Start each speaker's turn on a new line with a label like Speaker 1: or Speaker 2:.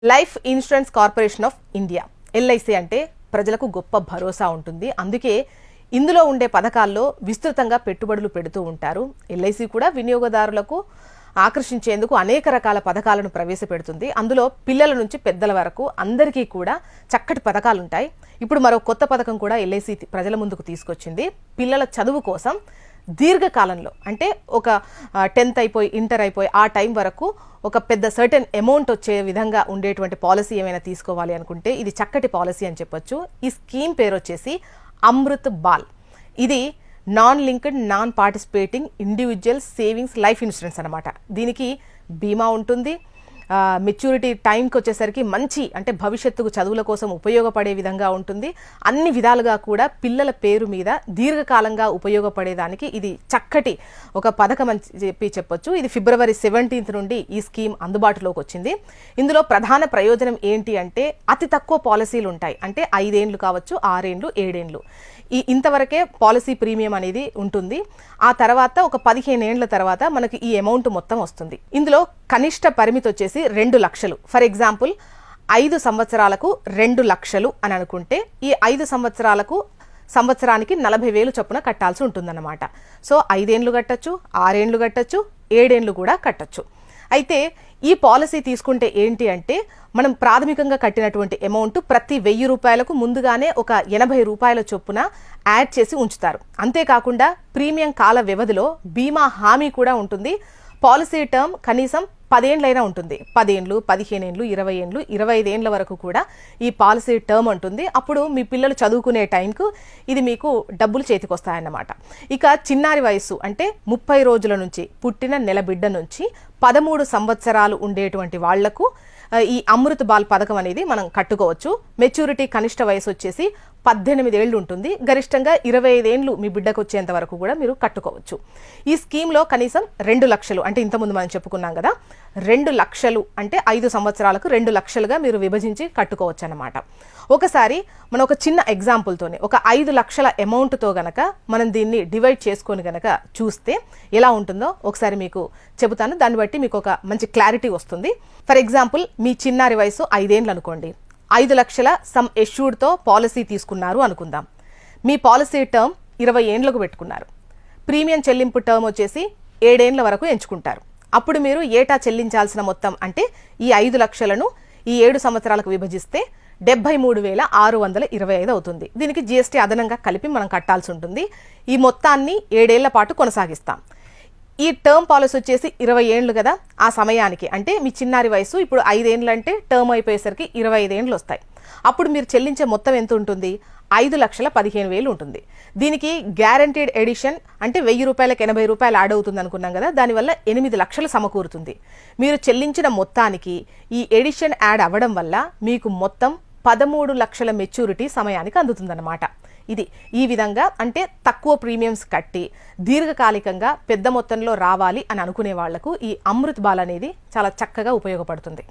Speaker 1: Life insurance corporation of India LIC అంటే ప్రజలకు గొప్ప భరోసా ఉంటుంది. అందుకే ఇందులో ఉండే పథకాల్లో విస్తృతంగా పెట్టుబడులు పెడుతూ ఉంటారు. ఎల్ఐసి కూడా వినియోగదారులకు ఆకర్షించేందుకు అనేక రకాల పథకాలను ప్రవేశపెడుతుంది. అందులో పిల్లల నుంచి పెద్దల వరకు అందరికీ కూడా చక్కటి పథకాలు ఉంటాయి. ఇప్పుడు మరో కొత్త పథకం కూడా ఎల్ఐసి ప్రజల ముందుకు తీసుకొచ్చింది. పిల్లల చదువు కోసం దీర్ఘకాలంలో అంటే ఒక 10th అయిపోయి ఇంటర్ అయిపోయి ఆ టైం వరకు ఒక పెద్ద సర్టెన్ అమౌంట్ వచ్చే విధంగా ఉండేటువంటి పాలసీ ఏమైనా తీసుకోవాలి అనుకుంటే ఇది చక్కటి పాలసీ అని చెప్పొచ్చు. ఈ స్కీమ్ పేరు వచ్చేసి అమృత్ బాల్. ఇది non linked non participating individual savings life insurance అనమాట. దీనికి బీమా ఉంటుంది. మెచ్యూరిటీ టైంకి వచ్చేసరికి మంచి అంటే భవిష్యత్తుకు చదువుల కోసం ఉపయోగపడే విధంగా ఉంటుంది. అన్ని విధాలుగా కూడా పిల్లల పేరు మీద దీర్ఘకాలంగా ఉపయోగపడేదానికి ఇది చక్కటి ఒక పథకం అని చెప్పొచ్చు. ఇది February 17th నుండి ఈ స్కీమ్ అందుబాటులోకి వచ్చింది. ఇందులో ప్రధాన ప్రయోజనం ఏంటి అంటే అతి తక్కువ పాలసీలు ఉంటాయి. అంటే 5 ఏళ్ళు కావచ్చు, 6 ఏళ్ళు, 7 ఏళ్ళు ఇంతవరకే పాలసీ ప్రీమియం అనేది ఉంటుంది. ఆ తర్వాత ఒక 15 ఏళ్ల తర్వాత మనకి ఈ అమౌంట్ మొత్తం వస్తుంది. ఇందులో కనిష్ట పరిమితి వచ్చేసి 2 లక్షలు. ఫర్ ఎగ్జాంపుల్ 5 సంవత్సరాలకు 2 లక్షలు అని అనుకుంటే ఈ 5 సంవత్సరానికి 40,000 చొప్పున కట్టాల్సి ఉంటుందన్నమాట. సో 5 ఏళ్ళు కట్టచ్చు, 6 ఏళ్ళు కట్టచ్చు, 7 ఏళ్ళు కూడా కట్టచ్చు. అయితే ఈ పాలసీ తీసుకుంటే ఏంటి అంటే మనం ప్రాథమికంగా కట్టినటువంటి అమౌంట్ ప్రతి 1000 రూపాయలకు ముందుగానే ఒక 80 రూపాయల చొప్పున యాడ్ చేసి ఉంచుతారు. అంతేకాకుండా ప్రీమియం కాల వ్యవధిలో బీమా హామీ కూడా ఉంటుంది. పాలసీ టర్మ్ కనీసం 10 ఏళ్ళైనా ఉంటుంది. 10 ఏళ్ళు, 15 ఏళ్ళు, 20 ఏళ్ళు, 25 ఏళ్ళ వరకు కూడా ఈ పాలసీ టర్మ్ ఉంటుంది. అప్పుడు మీ పిల్లలు చదువుకునే టైంకు ఇది మీకు డబ్బులు చేతికి వస్తాయన్నమాట. ఇక చిన్నారి వయసు అంటే 30 రోజుల నుంచి పుట్టిన నెల బిడ్డ నుంచి 13 సంవత్సరాలు ఉండేటువంటి వాళ్లకు ఈ అమృత్ బాల్ పథకం అనేది మనం కట్టుకోవచ్చు. మెచ్యూరిటీ కనిష్ట వయసు వచ్చేసి 18 ఏళ్ళు ఉంటుంది. గరిష్టంగా 25 ఏళ్ళు మీ బిడ్డకు వచ్చేంత వరకు కూడా మీరు కట్టుకోవచ్చు. ఈ స్కీమ్లో కనీసం 2 లక్షలు అంటే ఇంతకుముందు మనం చెప్పుకున్నాం కదా, 2 లక్షలు అంటే 5 సంవత్సరాలకు 2 లక్షలుగా మీరు విభజించి కట్టుకోవచ్చు అన్నమాట. ఒకసారి మనం ఒక చిన్న ఎగ్జాంపుల్తోనే ఒక 5 లక్షల అమౌంట్తో గనక మనం దీన్ని డివైడ్ చేసుకొని గనక చూస్తే ఎలా ఉంటుందో ఒకసారి మీకు చెబుతాను. దాన్ని బట్టి మీకు ఒక మంచి క్లారిటీ వస్తుంది. ఫర్ ఎగ్జాంపుల్ మీ చిన్నారి వయసు 5 ఏళ్ళు అనుకోండి. 5 లక్షల సమ్ ఎష్యూర్డ్తో పాలసీ తీసుకున్నారు అనుకుందాం. మీ పాలసీ టర్మ్ 20 ఏళ్లకు పెట్టుకున్నారు. ప్రీమియం చెల్లింపు టర్మ్ వచ్చేసి 7 ఏళ్ల వరకు ఎంచుకుంటారు. అప్పుడు మీరు ఏటా చెల్లించాల్సిన మొత్తం అంటే ఈ 5 లక్షలను ఈ 7 సంవత్సరాలకు విభజిస్తే 73,625 అవుతుంది. దీనికి GST అదనంగా కలిపి మనం కట్టాల్సి ఉంటుంది. ఈ మొత్తాన్ని 7 ఏళ్ల పాటు కొనసాగిస్తాం. ఈ టర్మ్ పాలసీ వచ్చేసి 20 ఏళ్ళు కదా, ఆ సమయానికి అంటే మీ చిన్నారి వయసు ఇప్పుడు 5 ఏళ్ళు అంటే టర్మ్ అయిపోయేసరికి 25 ఏళ్ళు వస్తాయి. అప్పుడు మీరు చెల్లించే మొత్తం ఎంత ఉంటుంది? 5,15,000 ఉంటుంది. దీనికి గ్యారంటీడ్ ఎడిషన్ అంటే 1000 రూపాయలకు 80 రూపాయలు యాడ్ అవుతుంది అనుకున్నాం కదా, దానివల్ల 8 లక్షలు సమకూరుతుంది. మీరు చెల్లించిన మొత్తానికి ఈ ఎడిషన్ యాడ్ అవ్వడం వల్ల మీకు మొత్తం 13 లక్షల మెచ్యూరిటీ సమయానికి అందుతుందన్నమాట. ఇది ఈ విధంగా అంటే తక్కువ ప్రీమియమ్స్ కట్టి దీర్ఘకాలికంగా పెద్ద మొత్తంలో రావాలి అని అనుకునే వాళ్లకు ఈ అమృత్ బాల్ అనేది చాలా చక్కగా ఉపయోగపడుతుంది.